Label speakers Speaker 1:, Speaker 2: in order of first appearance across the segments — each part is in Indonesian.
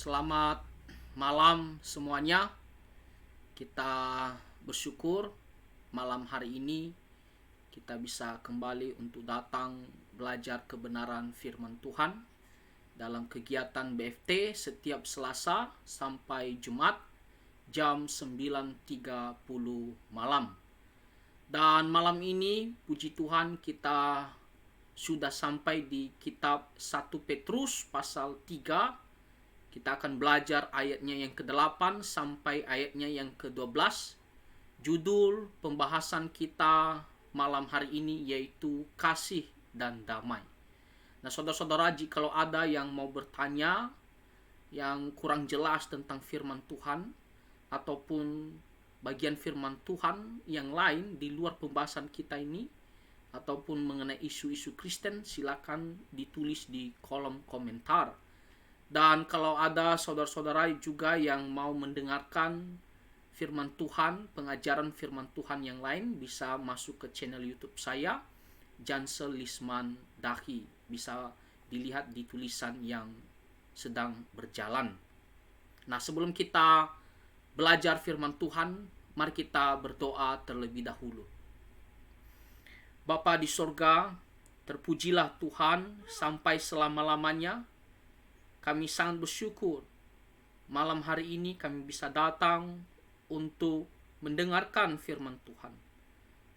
Speaker 1: Selamat malam semuanya. Kita bersyukur malam hari ini kita bisa kembali untuk datang belajar kebenaran firman Tuhan dalam kegiatan BFT setiap Selasa sampai Jumat jam 9.30 malam. Dan malam ini puji Tuhan kita sudah sampai di kitab 1 Petrus pasal 3. Kita akan belajar ayatnya yang ke-8 sampai ayatnya yang ke-12. Judul pembahasan kita malam hari ini yaitu kasih dan damai. Nah, saudara-saudara, jikalau ada yang mau bertanya yang kurang jelas tentang firman Tuhan ataupun bagian firman Tuhan yang lain di luar pembahasan kita ini ataupun mengenai isu-isu Kristen, silakan ditulis di kolom komentar. Dan kalau ada saudara-saudara juga yang mau mendengarkan firman Tuhan, pengajaran firman Tuhan yang lain, bisa masuk ke channel YouTube saya, Jansel Lisman Dahi. Bisa dilihat di tulisan yang sedang berjalan. Nah, sebelum kita belajar firman Tuhan, mari kita berdoa terlebih dahulu. Bapa di sorga, terpujilah Tuhan sampai selama-lamanya. Kami sangat bersyukur malam hari ini kami bisa datang untuk mendengarkan firman Tuhan.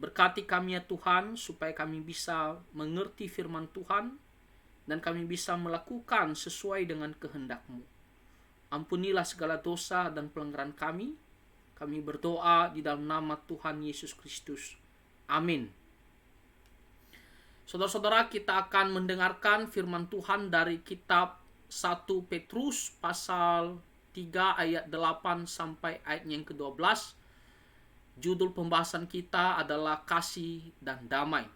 Speaker 1: Berkati kami ya Tuhan supaya kami bisa mengerti firman Tuhan dan kami bisa melakukan sesuai dengan kehendak-Mu. Ampunilah segala dosa dan pelanggaran kami. Kami berdoa di dalam nama Tuhan Yesus Kristus. Amin. Saudara-saudara, kita akan mendengarkan firman Tuhan dari kitab 1 Petrus pasal 3 ayat 8 sampai ayat yang ke-12. Judul pembahasan kita adalah kasih dan damai.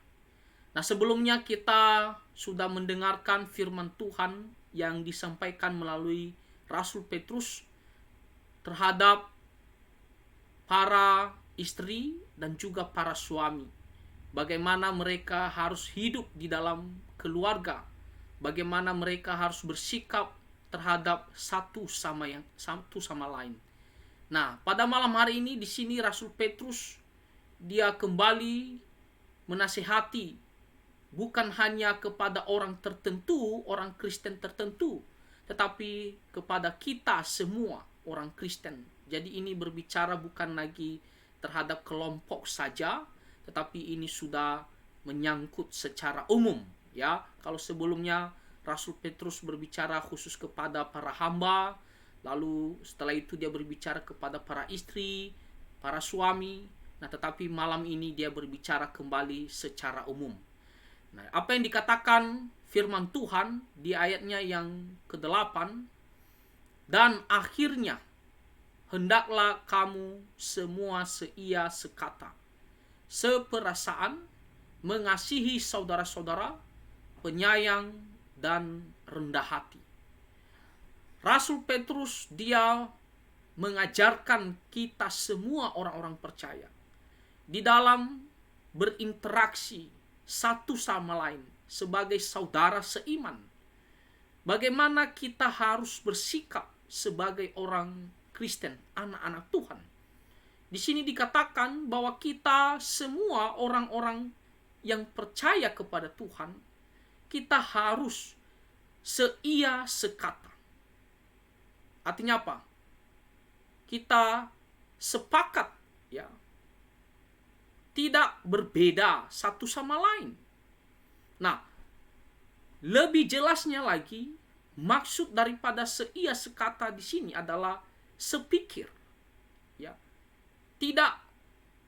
Speaker 1: Nah, sebelumnya kita sudah mendengarkan firman Tuhan yang disampaikan melalui Rasul Petrus terhadap para istri dan juga para suami. Bagaimana mereka harus hidup di dalam keluarga. Bagaimana mereka harus bersikap terhadap satu sama lain. Nah, pada malam hari ini di sini Rasul Petrus dia kembali menasihati bukan hanya kepada orang tertentu, orang Kristen tertentu, tetapi kepada kita semua orang Kristen. Jadi ini berbicara bukan lagi terhadap kelompok saja, tetapi ini sudah menyangkut secara umum. Ya, kalau sebelumnya Rasul Petrus berbicara khusus kepada para hamba, lalu setelah itu dia berbicara kepada para istri, para suami. Nah, tetapi malam ini dia berbicara kembali secara umum. Nah, apa yang dikatakan firman Tuhan di ayatnya yang ke-8, dan akhirnya hendaklah kamu semua seia sekata, seperasaan, mengasihi saudara-saudara, penyayang dan rendah hati. Rasul Petrus dia mengajarkan kita semua orang-orang percaya di dalam berinteraksi satu sama lain sebagai saudara seiman. Bagaimana kita harus bersikap sebagai orang Kristen, anak-anak Tuhan. Di sini dikatakan bahwa kita semua orang-orang yang percaya kepada Tuhan, kita harus seia sekata. Artinya apa? Kita sepakat, ya, tidak berbeda satu sama lain. Nah, lebih jelasnya lagi, maksud daripada seia sekata di sini adalah sepikir, ya. Tidak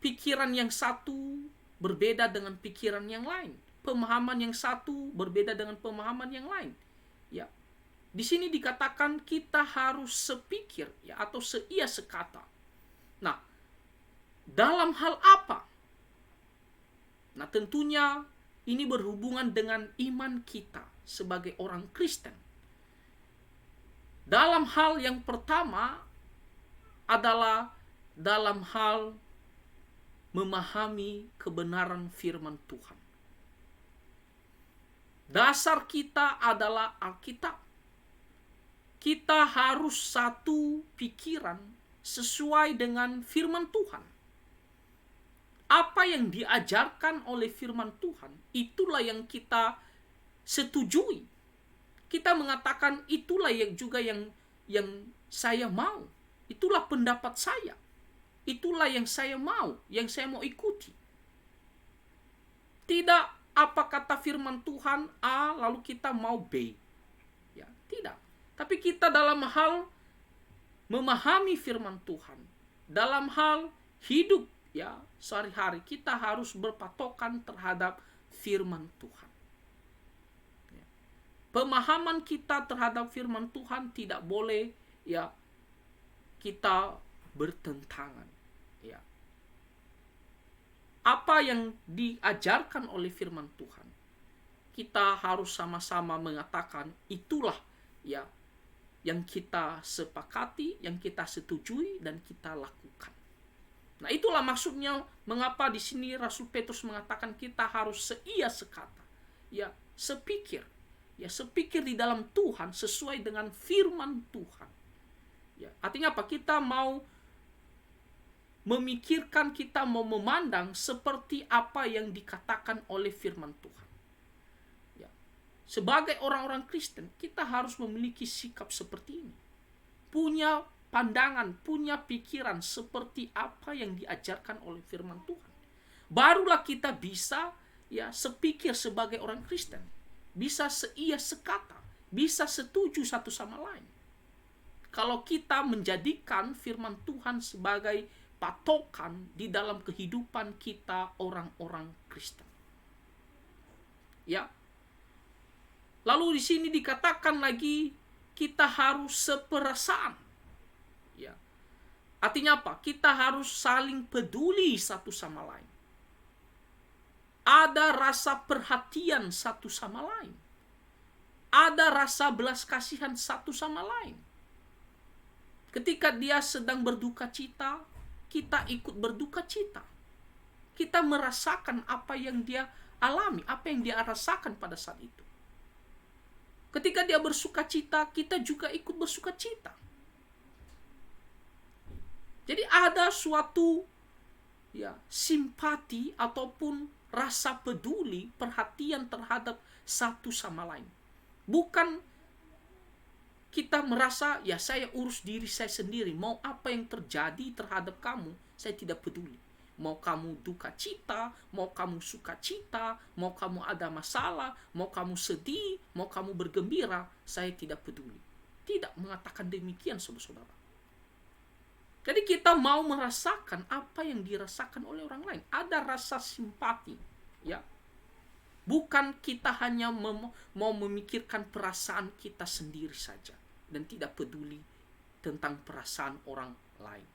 Speaker 1: pikiran yang satu berbeda dengan pikiran yang lain. Pemahaman yang satu berbeda dengan pemahaman yang lain. Ya. Di sini dikatakan kita harus sepikir, ya, atau seia sekata. Nah, dalam hal apa? Nah, tentunya ini berhubungan dengan iman kita sebagai orang Kristen. Dalam hal yang pertama adalah dalam hal memahami kebenaran firman Tuhan. Dasar kita adalah Alkitab. kita harus satu pikiran sesuai dengan firman Tuhan. Apa yang diajarkan oleh firman Tuhan, itulah yang kita setujui. Kita mengatakan itulah yang juga yang saya mau. Itulah pendapat saya. Itulah yang saya mau ikuti. Tidak apa kata firman Tuhan A lalu kita mau B. Ya, tidak. Tapi kita dalam hal memahami firman Tuhan, dalam hal hidup ya sehari-hari, kita harus berpatokan terhadap firman Tuhan. Ya. Pemahaman kita terhadap firman Tuhan tidak boleh ya kita bertentangan. Ya. Apa yang diajarkan oleh firman Tuhan, kita harus sama-sama mengatakan itulah ya yang kita sepakati, yang kita setujui dan kita lakukan. Nah, itulah maksudnya mengapa di sini Rasul Petrus mengatakan kita harus seia sekata, ya sepikir di dalam Tuhan sesuai dengan firman Tuhan. Ya, artinya apa? Kita mau memikirkan, kita mau memandang seperti apa yang dikatakan oleh firman Tuhan. Sebagai orang-orang Kristen, kita harus memiliki sikap seperti ini. Punya pandangan, punya pikiran seperti apa yang diajarkan oleh firman Tuhan. Barulah kita bisa ya sepikir sebagai orang Kristen. Bisa seia sekata, bisa setuju satu sama lain. Kalau kita menjadikan firman Tuhan sebagai patokan di dalam kehidupan kita orang-orang Kristen. Ya. Lalu di sini dikatakan lagi kita harus seperasaan. Ya. Artinya apa? Kita harus saling peduli satu sama lain. Ada rasa perhatian satu sama lain. Ada rasa belas kasihan satu sama lain. Ketika dia sedang berduka cita, kita ikut berduka cita. Kita merasakan apa yang dia alami, apa yang dia rasakan pada saat itu. Ketika dia bersuka cita, kita juga ikut bersuka cita. Jadi ada suatu ya simpati ataupun rasa peduli, perhatian terhadap satu sama lain. Bukan kita merasa ya saya urus diri saya sendiri, mau apa yang terjadi terhadap kamu, saya tidak peduli. Mau kamu duka cita, mau kamu suka cita, mau kamu ada masalah, mau kamu sedih, mau kamu bergembira, saya tidak peduli. Tidak mengatakan demikian, saudara-saudara. Jadi kita mau merasakan apa yang dirasakan oleh orang lain. Ada rasa simpati. Ya. Bukan kita hanya mau memikirkan perasaan kita sendiri saja. Dan tidak peduli tentang perasaan orang lain.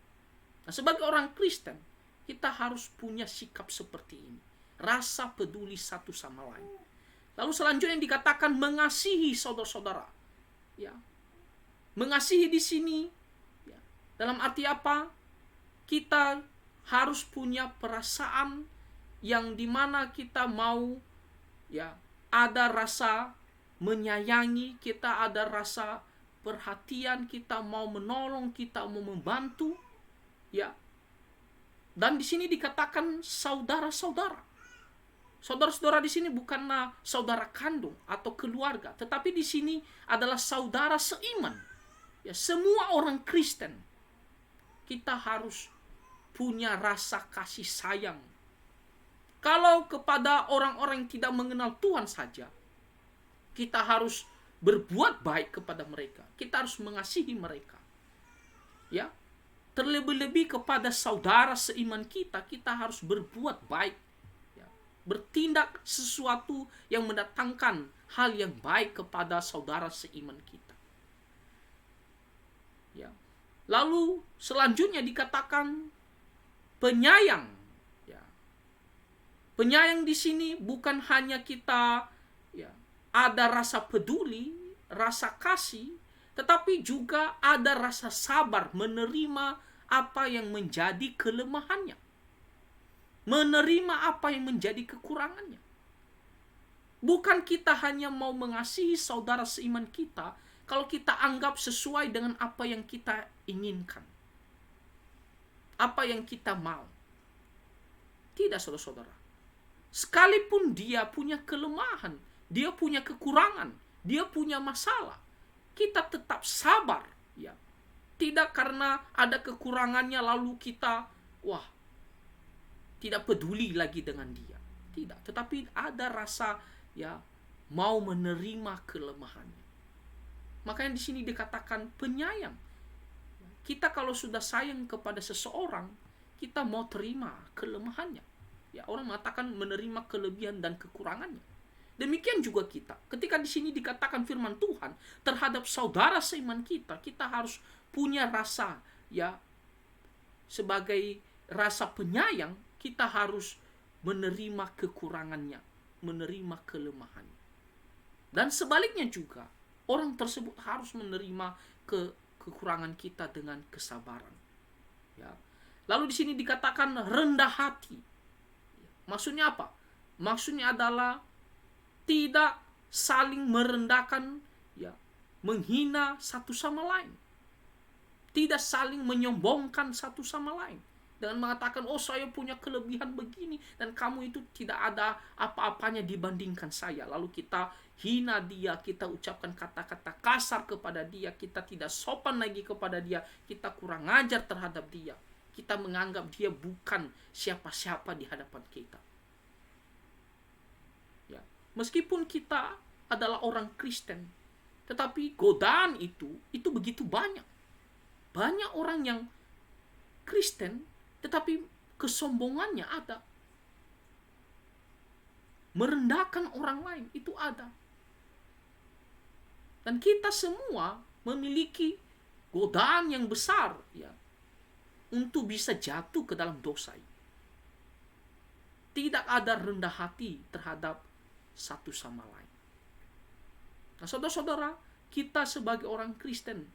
Speaker 1: Nah, sebagai orang Kristen, kita harus punya sikap seperti ini. Rasa peduli satu sama lain. Lalu selanjutnya dikatakan mengasihi saudara-saudara. Ya. Mengasihi di sini ya, dalam arti apa? Kita harus punya perasaan yang dimana kita mau ya ada rasa menyayangi, kita ada rasa perhatian, kita mau menolong, kita mau membantu. Ya. Dan di sini dikatakan saudara-saudara. Saudara-saudara di sini bukanlah saudara kandung atau keluarga, tetapi di sini adalah saudara seiman. Ya, semua orang Kristen kita harus punya rasa kasih sayang. Kalau kepada orang-orang yang tidak mengenal Tuhan saja, kita harus berbuat baik kepada mereka. Kita harus mengasihi mereka. Ya. Terlebih-lebih kepada saudara seiman kita, kita harus berbuat baik. Ya. Bertindak sesuatu yang mendatangkan hal yang baik kepada saudara seiman kita. Ya. Lalu selanjutnya dikatakan penyayang. Ya. Penyayang di sini bukan hanya kita ya, ada rasa peduli, rasa kasih, tetapi juga ada rasa sabar menerima apa yang menjadi kelemahannya. Menerima apa yang menjadi kekurangannya. Bukan kita hanya mau mengasihi saudara seiman kita kalau kita anggap sesuai dengan apa yang kita inginkan, apa yang kita mau. Tidak, saudara-saudara. Sekalipun dia punya kelemahan, dia punya kekurangan, dia punya masalah, kita tetap sabar, ya. Tidak karena ada kekurangannya lalu kita tidak peduli lagi dengan dia. Tidak, tetapi ada rasa mau menerima kelemahannya. Makanya di sini dikatakan penyayang. Kita kalau sudah sayang kepada seseorang, kita mau terima kelemahannya. Orang mengatakan menerima kelebihan dan kekurangannya. Demikian juga kita. Ketika di sini dikatakan firman Tuhan terhadap saudara seiman kita, kita harus punya rasa sebagai rasa penyayang. Kita harus menerima kekurangannya, menerima kelemahannya. Dan sebaliknya juga, orang tersebut harus menerima kekurangan kita dengan kesabaran. Lalu di sini dikatakan rendah hati. Maksudnya apa? Maksudnya adalah tidak saling merendahkan, menghina satu sama lain. Tidak saling menyombongkan satu sama lain. Dengan mengatakan, saya punya kelebihan begini, dan kamu itu tidak ada apa-apanya dibandingkan saya. Lalu kita hina dia, kita ucapkan kata-kata kasar kepada dia, kita tidak sopan lagi kepada dia, kita kurang ajar terhadap dia. Kita menganggap dia bukan siapa-siapa di hadapan kita. Meskipun kita adalah orang Kristen, tetapi godaan itu begitu banyak. Banyak orang yang Kristen, tetapi kesombongannya ada. Merendahkan orang lain itu ada. Dan kita semua memiliki godaan yang besar untuk bisa jatuh ke dalam dosa. Tidak ada rendah hati terhadap satu sama lain. Nah, saudara-saudara, kita sebagai orang Kristen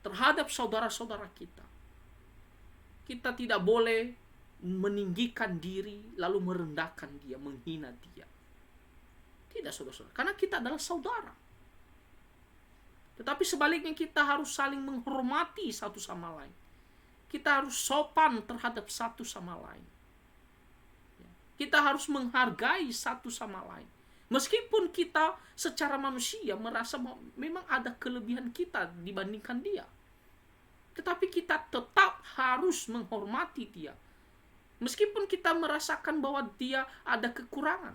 Speaker 1: terhadap saudara-saudara kita tidak boleh meninggikan diri lalu merendahkan dia, menghina dia. Tidak, saudara-saudara, karena kita adalah saudara. Tetapi sebaliknya kita harus saling menghormati satu sama lain. Kita harus sopan terhadap satu sama lain. Kita harus menghargai satu sama lain. Meskipun kita secara manusia merasa memang ada kelebihan kita dibandingkan dia. Tetapi kita tetap harus menghormati dia. Meskipun kita merasakan bahwa dia ada kekurangan.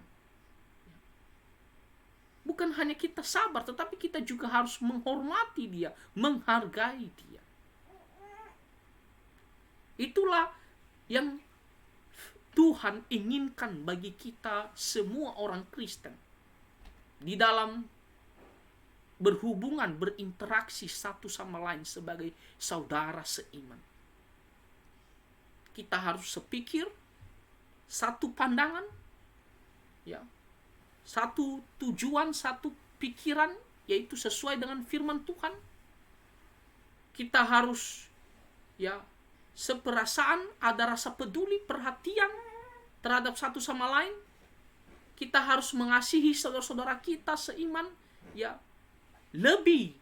Speaker 1: Bukan hanya kita sabar, tetapi kita juga harus menghormati dia, menghargai dia. Itulah yang Tuhan inginkan bagi kita semua orang Kristen. Di dalam berhubungan, berinteraksi satu sama lain sebagai saudara seiman. Kita harus sepikir, satu pandangan, satu tujuan, satu pikiran, yaitu sesuai dengan firman Tuhan. Kita harus seperasaan, ada rasa peduli, perhatian terhadap satu sama lain. Kita harus mengasihi saudara-saudara kita seiman lebih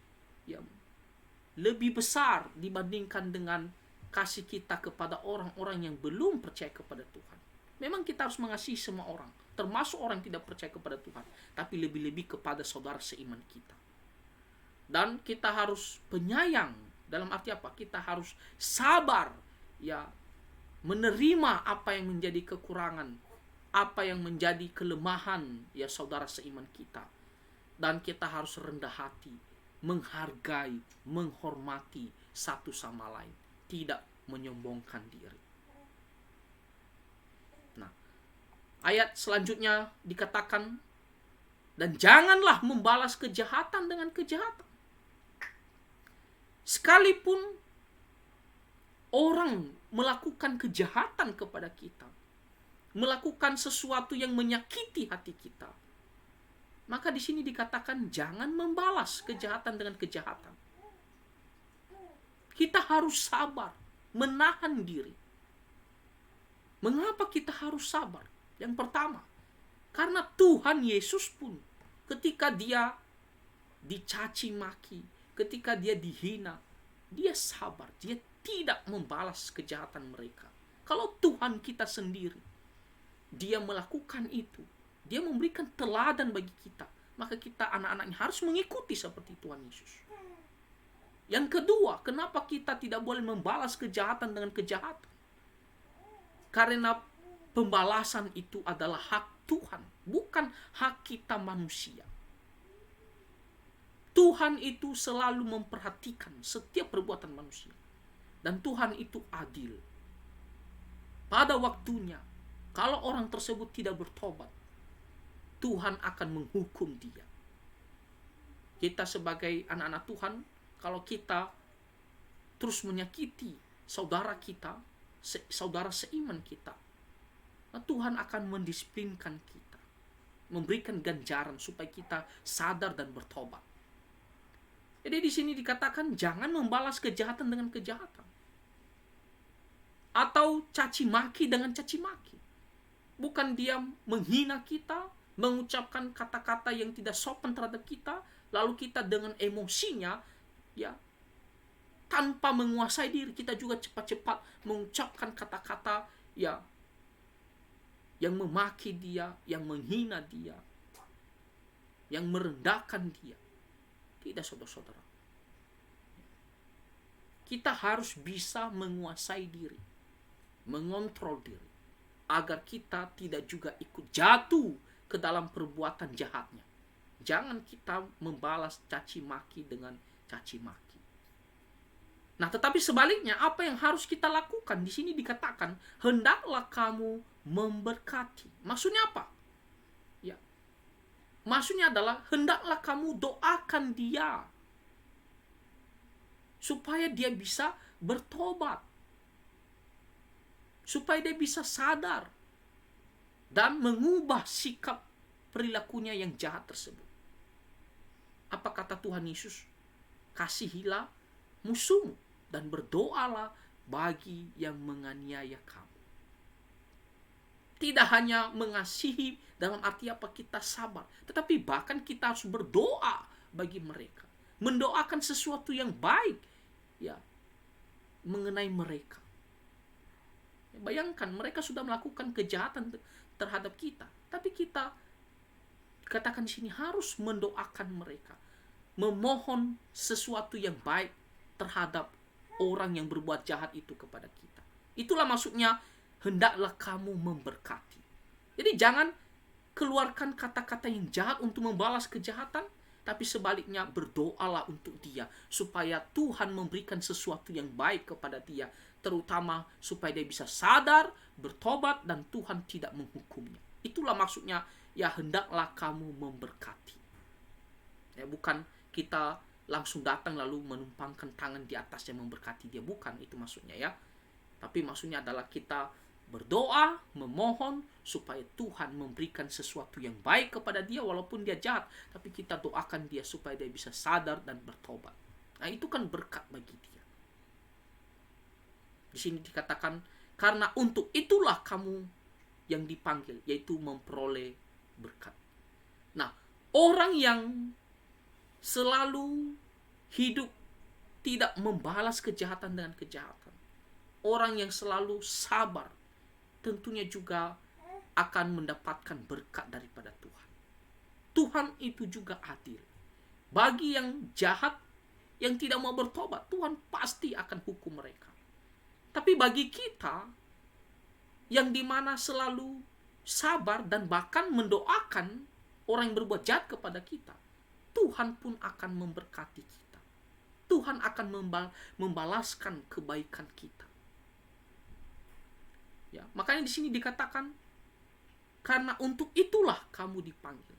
Speaker 1: besar dibandingkan dengan kasih kita kepada orang-orang yang belum percaya kepada Tuhan. Memang kita harus mengasihi semua orang, termasuk orang yang tidak percaya kepada Tuhan, tapi lebih-lebih kepada saudara seiman kita. Dan kita harus penyayang, dalam arti apa? Kita harus sabar, menerima apa yang menjadi kekurangan, apa yang menjadi kelemahan saudara seiman kita. Dan kita harus rendah hati, menghargai, menghormati satu sama lain, tidak menyombongkan diri. Nah, ayat selanjutnya dikatakan, dan janganlah membalas kejahatan dengan kejahatan. Sekalipun orang melakukan kejahatan kepada kita, melakukan sesuatu yang menyakiti hati kita, maka di sini dikatakan jangan membalas kejahatan dengan kejahatan. Kita harus sabar, menahan diri. Mengapa kita harus sabar? Yang pertama, karena Tuhan Yesus pun ketika dia dicaci maki, ketika dia dihina, dia sabar, dia tidak membalas kejahatan mereka. Kalau Tuhan kita sendiri, dia melakukan itu, dia memberikan teladan bagi kita, maka kita anak-anaknya harus mengikuti seperti Tuhan Yesus. Yang kedua, kenapa kita tidak boleh membalas kejahatan dengan kejahatan? Karena pembalasan itu adalah hak Tuhan, bukan hak kita manusia. Tuhan itu selalu memperhatikan setiap perbuatan manusia. Dan Tuhan itu adil. Pada waktunya, kalau orang tersebut tidak bertobat, Tuhan akan menghukum dia. Kita sebagai anak-anak Tuhan, kalau kita terus menyakiti saudara kita, saudara seiman kita, Tuhan akan mendisiplinkan kita, memberikan ganjaran supaya kita sadar dan bertobat. Jadi di sini dikatakan jangan membalas kejahatan dengan kejahatan, atau caci maki dengan caci maki. Bukan dia menghina kita, mengucapkan kata-kata yang tidak sopan terhadap kita, lalu kita dengan emosinya, ya, tanpa menguasai diri, kita juga cepat-cepat mengucapkan kata-kata ya yang memaki dia, yang menghina dia, yang merendahkan dia. Tidak, saudara-saudara. Kita harus bisa menguasai diri, mengontrol diri, agar kita tidak juga ikut jatuh ke dalam perbuatan jahatnya. Jangan kita membalas caci maki dengan caci maki. Nah, tetapi sebaliknya, apa yang harus kita lakukan? Di sini dikatakan, hendaklah kamu memberkati. Maksudnya apa? Ya. Maksudnya adalah, hendaklah kamu doakan dia, supaya dia bisa bertobat, supaya dia bisa sadar dan mengubah sikap perilakunya yang jahat tersebut. Apa kata Tuhan Yesus? Kasihilah musuhmu dan berdoalah bagi yang menganiaya kamu. Tidak hanya mengasihi dalam arti apa kita sabar, tetapi bahkan kita harus berdoa bagi mereka, mendoakan sesuatu yang baik ya mengenai mereka. Bayangkan mereka sudah melakukan kejahatan terhadap kita, tapi kita katakan di sini harus mendoakan mereka, memohon sesuatu yang baik terhadap orang yang berbuat jahat itu kepada kita. Itulah maksudnya hendaklah kamu memberkati. Jadi jangan keluarkan kata-kata yang jahat untuk membalas kejahatan, tapi sebaliknya berdoalah untuk dia supaya Tuhan memberikan sesuatu yang baik kepada dia, terutama supaya dia bisa sadar, bertobat, dan Tuhan tidak menghukumnya. Itulah maksudnya ya hendaklah kamu memberkati. Ya, bukan kita langsung datang lalu menumpangkan tangan di atasnya memberkati dia, bukan itu maksudnya ya. Tapi maksudnya adalah kita berdoa, memohon supaya Tuhan memberikan sesuatu yang baik kepada dia walaupun dia jahat, tapi kita doakan dia supaya dia bisa sadar dan bertobat. Nah, itu kan berkat bagi dia. Di sini dikatakan karena untuk itulah kamu yang dipanggil, yaitu memperoleh berkat. Nah, orang yang selalu hidup tidak membalas kejahatan dengan kejahatan, orang yang selalu sabar, tentunya juga akan mendapatkan berkat daripada Tuhan. Tuhan itu juga adil. Bagi yang jahat, yang tidak mau bertobat, Tuhan pasti akan hukum mereka. Tapi bagi kita, yang dimana selalu sabar dan bahkan mendoakan orang yang berbuat jahat kepada kita, Tuhan pun akan memberkati kita. Tuhan akan membalaskan kebaikan kita. Ya, makanya di sini dikatakan karena untuk itulah kamu dipanggil.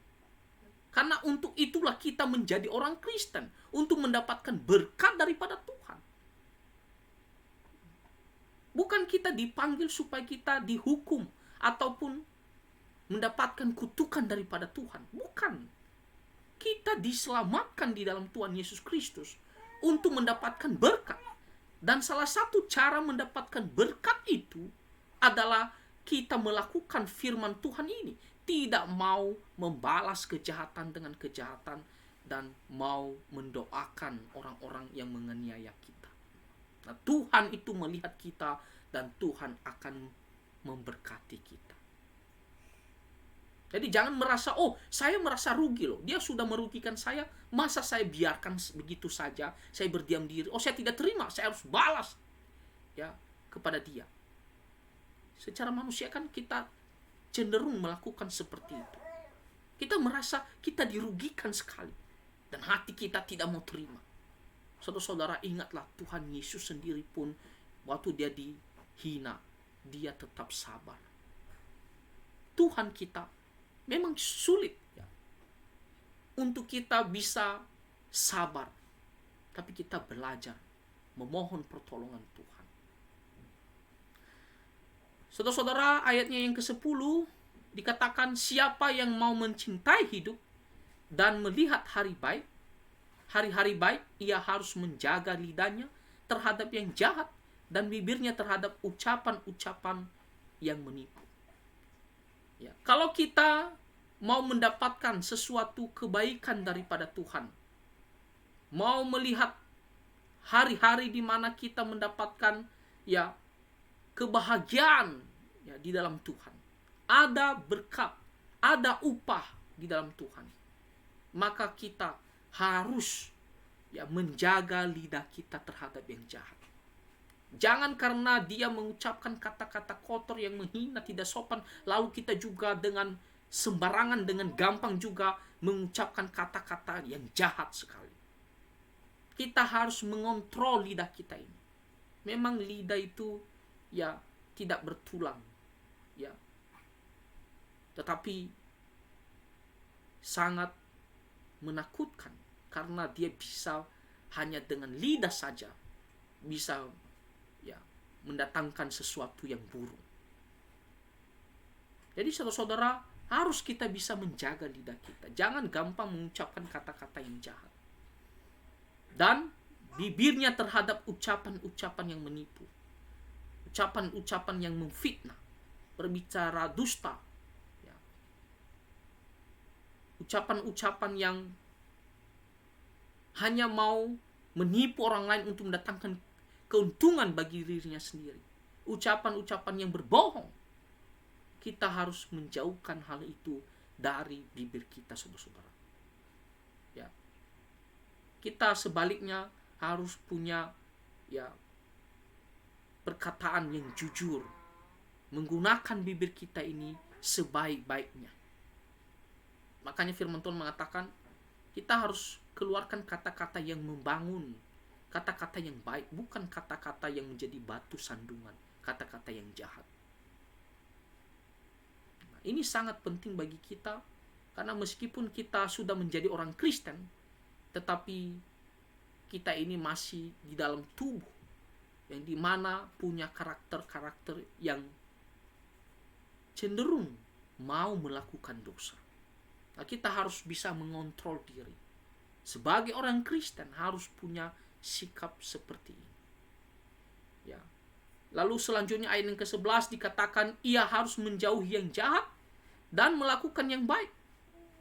Speaker 1: Karena untuk itulah kita menjadi orang Kristen, untuk mendapatkan berkat daripada Tuhan. Bukan kita dipanggil supaya kita dihukum ataupun mendapatkan kutukan daripada Tuhan. Bukan. Kita diselamatkan di dalam Tuhan Yesus Kristus untuk mendapatkan berkat. Dan salah satu cara mendapatkan berkat itu adalah kita melakukan firman Tuhan ini. Tidak mau membalas kejahatan dengan kejahatan, dan mau mendoakan orang-orang yang menganiaya kita. Nah, Tuhan itu melihat kita dan Tuhan akan memberkati kita. Jadi jangan merasa, oh saya merasa rugi loh, dia sudah merugikan saya, masa saya biarkan begitu saja, saya berdiam diri, oh saya tidak terima, saya harus balas ya kepada dia. Secara manusia kan kita cenderung melakukan seperti itu. Kita merasa kita dirugikan sekali dan hati kita tidak mau terima. Saudara-saudara, ingatlah Tuhan Yesus sendiri pun waktu dia dihina, dia tetap sabar. Tuhan kita memang sulit ya, untuk kita bisa sabar, tapi kita belajar memohon pertolongan Tuhan. Saudara-saudara, ayatnya yang ke-10 dikatakan, siapa yang mau mencintai hidup dan melihat hari-hari baik, ia harus menjaga lidahnya terhadap yang jahat dan bibirnya terhadap ucapan-ucapan yang menipu. Ya, kalau kita mau mendapatkan sesuatu kebaikan daripada Tuhan, mau melihat hari-hari di mana kita mendapatkan ya kebahagiaan ya di dalam Tuhan, ada berkat, ada upah di dalam Tuhan, maka kita harus ya menjaga lidah kita terhadap yang jahat. Jangan karena dia mengucapkan kata-kata kotor yang menghina, tidak sopan, lalu kita juga dengan sembarangan, dengan gampang juga mengucapkan kata-kata yang jahat sekali. Kita harus mengontrol lidah kita ini. Memang lidah itu ya tidak bertulang, ya, tetapi sangat menakutkan karena dia bisa hanya dengan lidah saja bisa ya mendatangkan sesuatu yang buruk. Jadi saudara-saudara, harus kita bisa menjaga lidah kita. Jangan gampang mengucapkan kata-kata yang jahat. Dan bibirnya terhadap ucapan-ucapan yang menipu. Ucapan-ucapan yang memfitnah. Berbicara dusta. Ya. Ucapan-ucapan yang hanya mau menipu orang lain untuk mendatangkan keuntungan bagi dirinya sendiri. Ucapan-ucapan yang berbohong. Kita harus menjauhkan hal itu dari bibir kita, saudara-saudara. Ya. Kita sebaliknya harus punya ya perkataan yang jujur, menggunakan bibir kita ini sebaik-baiknya. Makanya firman Tuhan mengatakan kita harus keluarkan kata-kata yang membangun, kata-kata yang baik, bukan kata-kata yang menjadi batu sandungan, kata-kata yang jahat. Ini sangat penting bagi kita, karena meskipun kita sudah menjadi orang Kristen, tetapi kita ini masih di dalam tubuh yang dimana punya karakter-karakter yang cenderung mau melakukan dosa. Nah, kita harus bisa mengontrol diri. Sebagai orang Kristen harus punya sikap seperti ini. Ya. Lalu selanjutnya ayat yang ke-11 dikatakan ia harus menjauhi yang jahat dan melakukan yang baik.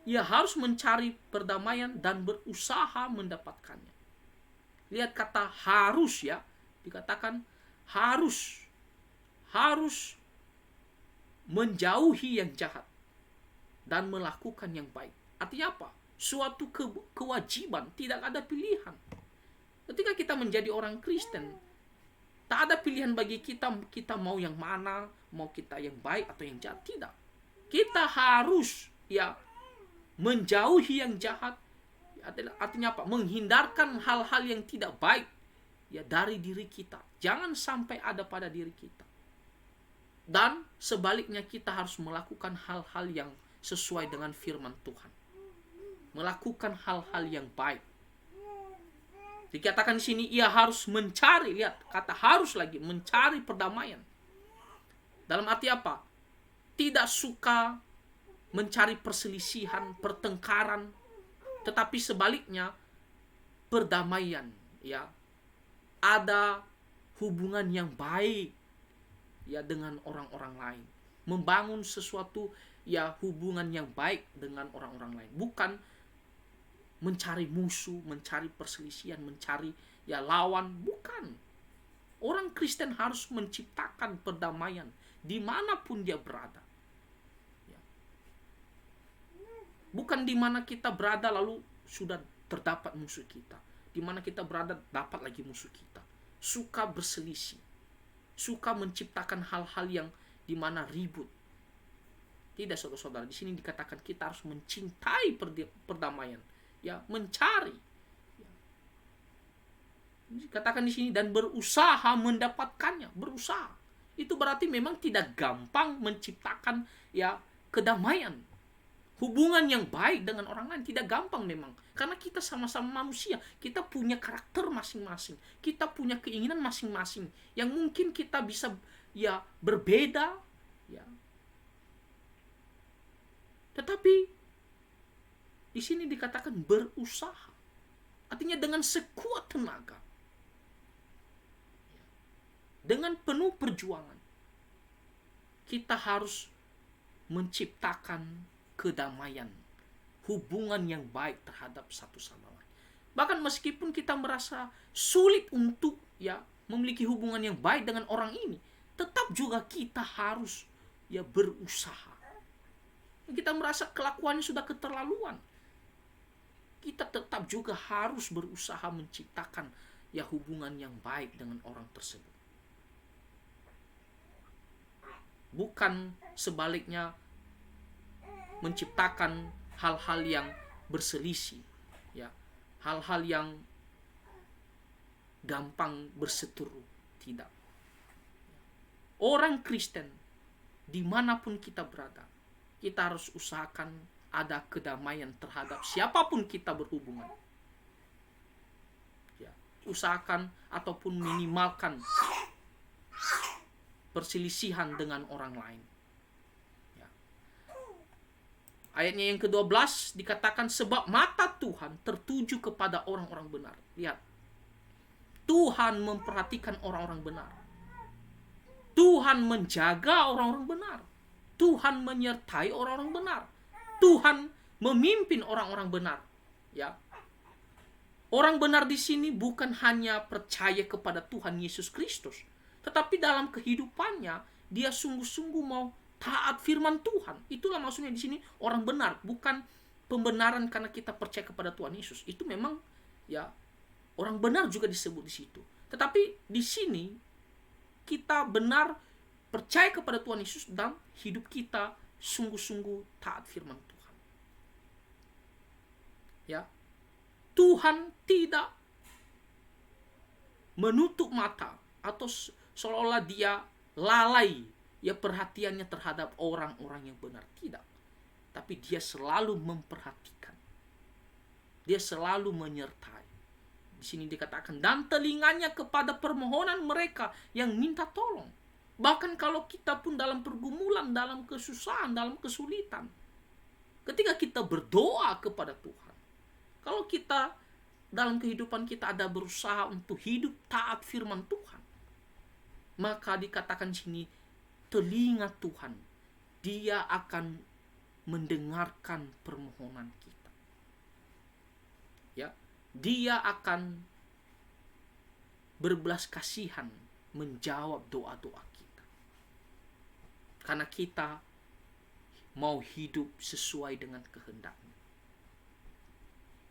Speaker 1: Ia harus mencari perdamaian dan berusaha mendapatkannya. Lihat kata harus ya. Dikatakan harus menjauhi yang jahat dan melakukan yang baik. Artinya apa? Suatu kewajiban, tidak ada pilihan. Ketika kita menjadi orang Kristen, tak ada pilihan bagi kita mau yang mana, mau kita yang baik atau yang jahat, tidak. Kita harus ya menjauhi yang jahat. Artinya apa? Menghindarkan hal-hal yang tidak baik ya dari diri kita. Jangan sampai ada pada diri kita. Dan sebaliknya kita harus melakukan hal-hal yang sesuai dengan firman Tuhan. Melakukan hal-hal yang baik. Dikatakan di sini ia harus mencari, lihat kata harus lagi, mencari perdamaian. Dalam arti apa? Tidak suka mencari perselisihan, pertengkaran, tetapi sebaliknya perdamaian, ya. Ada hubungan yang baik ya dengan orang-orang lain. Membangun sesuatu ya hubungan yang baik dengan orang-orang lain, bukan mencari musuh, mencari perselisihan, mencari lawan. Bukan. Orang Kristen harus menciptakan perdamaian dimanapun dia berada. Bukan di mana kita berada lalu sudah terdapat musuh kita. Di mana kita berada dapat lagi musuh kita. Suka berselisih. Suka menciptakan hal-hal yang di mana ribut. Tidak, saudara-saudara. Di sini dikatakan kita harus mencintai perdamaian. Mencari. Dikatakan di sini dan berusaha mendapatkannya. Berusaha. Itu berarti memang tidak gampang menciptakan kedamaian. Hubungan yang baik dengan orang lain tidak gampang memang. Karena kita sama-sama manusia. Kita punya karakter masing-masing. Kita punya keinginan masing-masing. Yang mungkin kita bisa berbeda. Tetapi di sini dikatakan berusaha. Artinya dengan sekuat tenaga. Dengan penuh perjuangan. Kita harus menciptakan kedamaian, hubungan yang baik terhadap satu sama lain. Bahkan meskipun kita merasa sulit untuk memiliki hubungan yang baik dengan orang ini, tetap juga kita harus berusaha. Kita merasa kelakuannya sudah keterlaluan, kita tetap juga harus berusaha menciptakan hubungan yang baik dengan orang tersebut. Bukan sebaliknya menciptakan hal-hal yang berselisih, hal-hal yang gampang berseteru. Tidak. Orang Kristen dimanapun kita berada, kita harus usahakan ada kedamaian terhadap siapapun kita berhubungan. Usahakan ataupun minimalkan perselisihan dengan orang lain. Ayatnya yang ke-12 dikatakan sebab mata Tuhan tertuju kepada orang-orang benar. Lihat. Tuhan memperhatikan orang-orang benar. Tuhan menjaga orang-orang benar. Tuhan menyertai orang-orang benar. Tuhan memimpin orang-orang benar. Orang benar di sini bukan hanya percaya kepada Tuhan Yesus Kristus, tetapi dalam kehidupannya dia sungguh-sungguh mau taat firman Tuhan. Itulah maksudnya di sini orang benar, bukan pembenaran karena kita percaya kepada Tuhan Yesus. Itu memang orang benar juga disebut di situ. Tetapi di sini kita benar percaya kepada Tuhan Yesus dan hidup kita sungguh-sungguh taat firman Tuhan. Tuhan tidak menutup mata atau seolah-olah dia lalai perhatiannya terhadap orang-orang yang benar. Tidak. Tapi dia selalu memperhatikan. Dia selalu menyertai. Di sini dikatakan dan telinganya kepada permohonan mereka yang minta tolong. Bahkan kalau kita pun dalam pergumulan, dalam kesusahan, dalam kesulitan, ketika kita berdoa kepada Tuhan, kalau kita dalam kehidupan kita ada berusaha untuk hidup taat firman Tuhan, maka dikatakan di sini telinga Tuhan, dia akan mendengarkan permohonan kita. Dia akan berbelas kasihan menjawab doa-doa kita. Karena kita mau hidup sesuai dengan kehendaknya.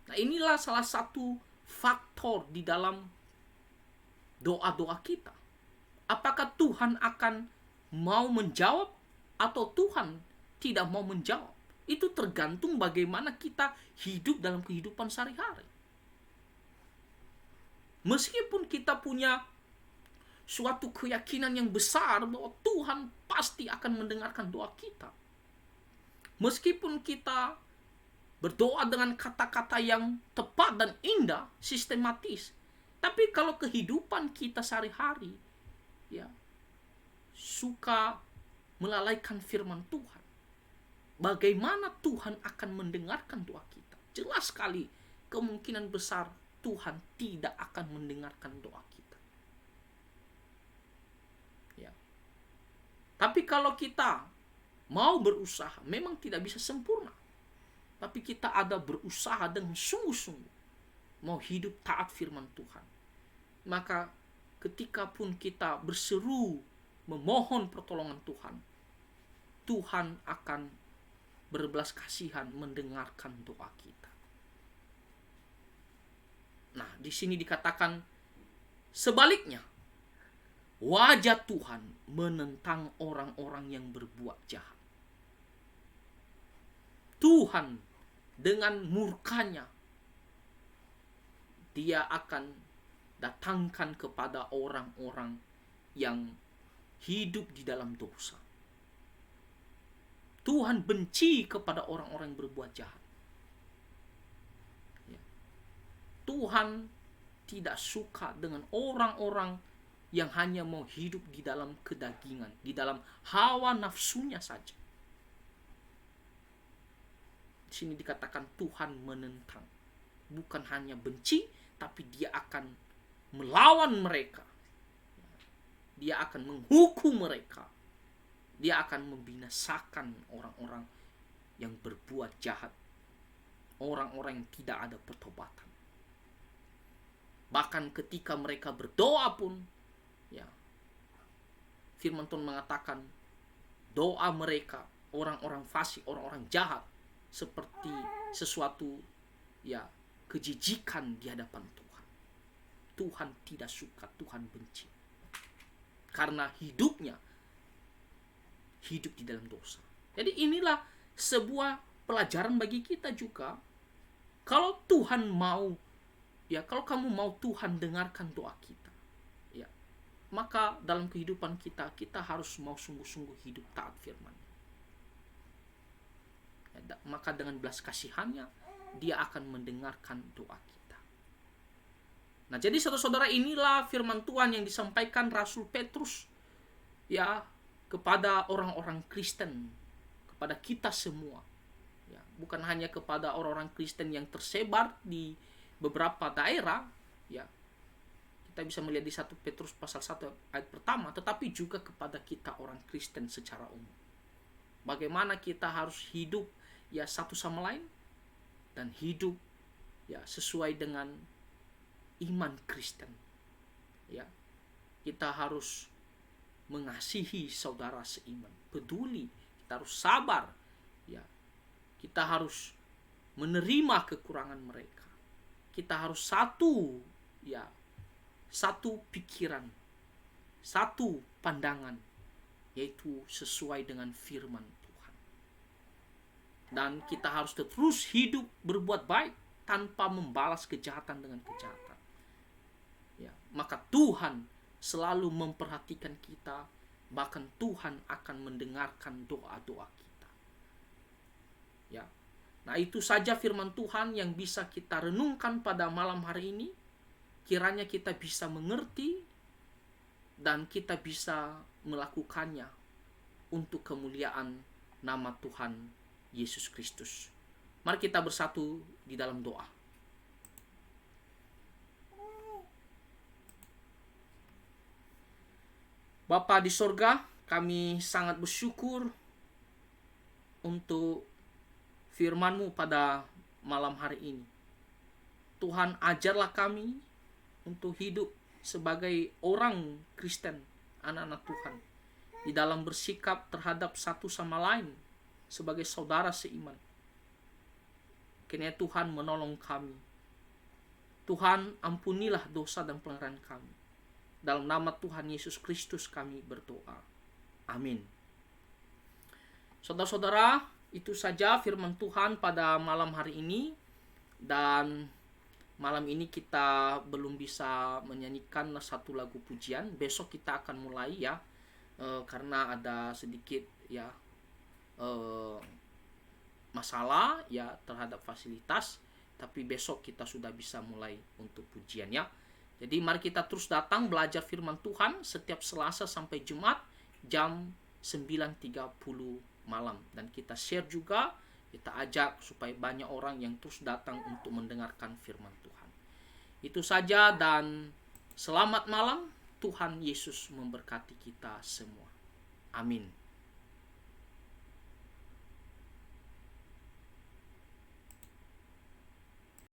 Speaker 1: Nah, inilah salah satu faktor di dalam doa-doa kita. Apakah Tuhan akan mau menjawab atau Tuhan tidak mau menjawab? Itu tergantung bagaimana kita hidup dalam kehidupan sehari-hari. Meskipun kita punya suatu keyakinan yang besar bahwa Tuhan pasti akan mendengarkan doa kita. Meskipun kita berdoa dengan kata-kata yang tepat dan indah, sistematis. Tapi kalau kehidupan kita sehari-hari suka melalaikan firman Tuhan, bagaimana Tuhan akan mendengarkan doa kita? Jelas sekali kemungkinan besar Tuhan tidak akan mendengarkan doa kita. Tapi kalau kita mau berusaha, memang tidak bisa sempurna. tapi kita ada berusaha dengan sungguh-sungguh mau hidup taat firman Tuhan. Maka ketika pun kita berseru memohon pertolongan Tuhan, Tuhan akan berbelas kasihan mendengarkan doa kita. Nah, di sini dikatakan sebaliknya, wajah Tuhan menentang orang-orang yang berbuat jahat. Tuhan dengan murkanya, Dia akan datangkan kepada orang-orang yang hidup di dalam dosa. Tuhan benci kepada orang-orang yang berbuat jahat. Ya. Tuhan tidak suka dengan orang-orang yang hanya mau hidup di dalam kedagingan, di dalam hawa nafsunya saja. Di sini dikatakan Tuhan menentang. Bukan hanya benci, tapi Dia akan melawan mereka. Dia akan menghukum mereka. Dia akan membinasakan orang-orang yang berbuat jahat. Orang-orang yang tidak ada pertobatan. Bahkan ketika mereka berdoa pun, ya, firman Tuhan mengatakan doa mereka, orang-orang fasik, orang-orang jahat, seperti sesuatu, ya, kejijikan di hadapan Tuhan. Tuhan tidak suka, Tuhan benci. Karena hidupnya hidup di dalam dosa. Jadi inilah sebuah pelajaran bagi kita juga. Kalau Tuhan mau, ya, kalau kamu mau Tuhan dengarkan doa kita, ya, maka dalam kehidupan kita harus mau sungguh-sungguh hidup taat firman. Ya, maka dengan belas kasihannya Dia akan mendengarkan doa kita. Nah, jadi saudara-saudara, inilah firman Tuhan yang disampaikan Rasul Petrus, ya, kepada orang-orang Kristen, kepada kita semua. Ya, bukan hanya kepada orang-orang Kristen yang tersebar di beberapa daerah, ya. Kita bisa melihat di 1 Petrus pasal 1 ayat pertama, tetapi juga kepada kita orang Kristen secara umum. Bagaimana kita harus hidup, ya, satu sama lain, dan hidup, ya, sesuai dengan iman Kristen. Ya. Kita harus mengasihi saudara seiman, peduli, kita harus sabar, ya. Kita harus menerima kekurangan mereka. Kita harus satu, ya, satu pikiran, satu pandangan, yaitu sesuai dengan firman Tuhan. Dan kita harus terus hidup berbuat baik tanpa membalas kejahatan dengan kejahatan. Ya, maka Tuhan selalu memperhatikan kita, bahkan Tuhan akan mendengarkan doa-doa kita. Ya. Nah, itu saja firman Tuhan yang bisa kita renungkan pada malam hari ini. Kiranya kita bisa mengerti dan kita bisa melakukannya untuk kemuliaan nama Tuhan Yesus Kristus. Mari kita bersatu di dalam doa. Bapa di sorga, kami sangat bersyukur untuk firman-Mu pada malam hari ini. Tuhan, ajarlah kami untuk hidup sebagai orang Kristen, anak-anak Tuhan, di dalam bersikap terhadap satu sama lain sebagai saudara seiman. Kiranya Tuhan menolong kami. Tuhan, ampunilah dosa dan pelanggaran kami. Dalam nama Tuhan Yesus Kristus kami berdoa. Amin. Saudara-saudara, itu saja firman Tuhan pada malam hari ini. Dan malam ini kita belum bisa menyanyikan satu lagu pujian. Besok kita akan mulai, ya, karena ada sedikit, ya, masalah, ya, terhadap fasilitas. Tapi besok kita sudah bisa mulai untuk pujian, ya. Jadi mari kita terus datang belajar firman Tuhan setiap Selasa sampai Jumat jam 9.30 malam. Dan kita share juga, kita ajak supaya banyak orang yang terus datang untuk mendengarkan firman Tuhan. Itu saja dan selamat malam. Tuhan Yesus memberkati kita semua. Amin.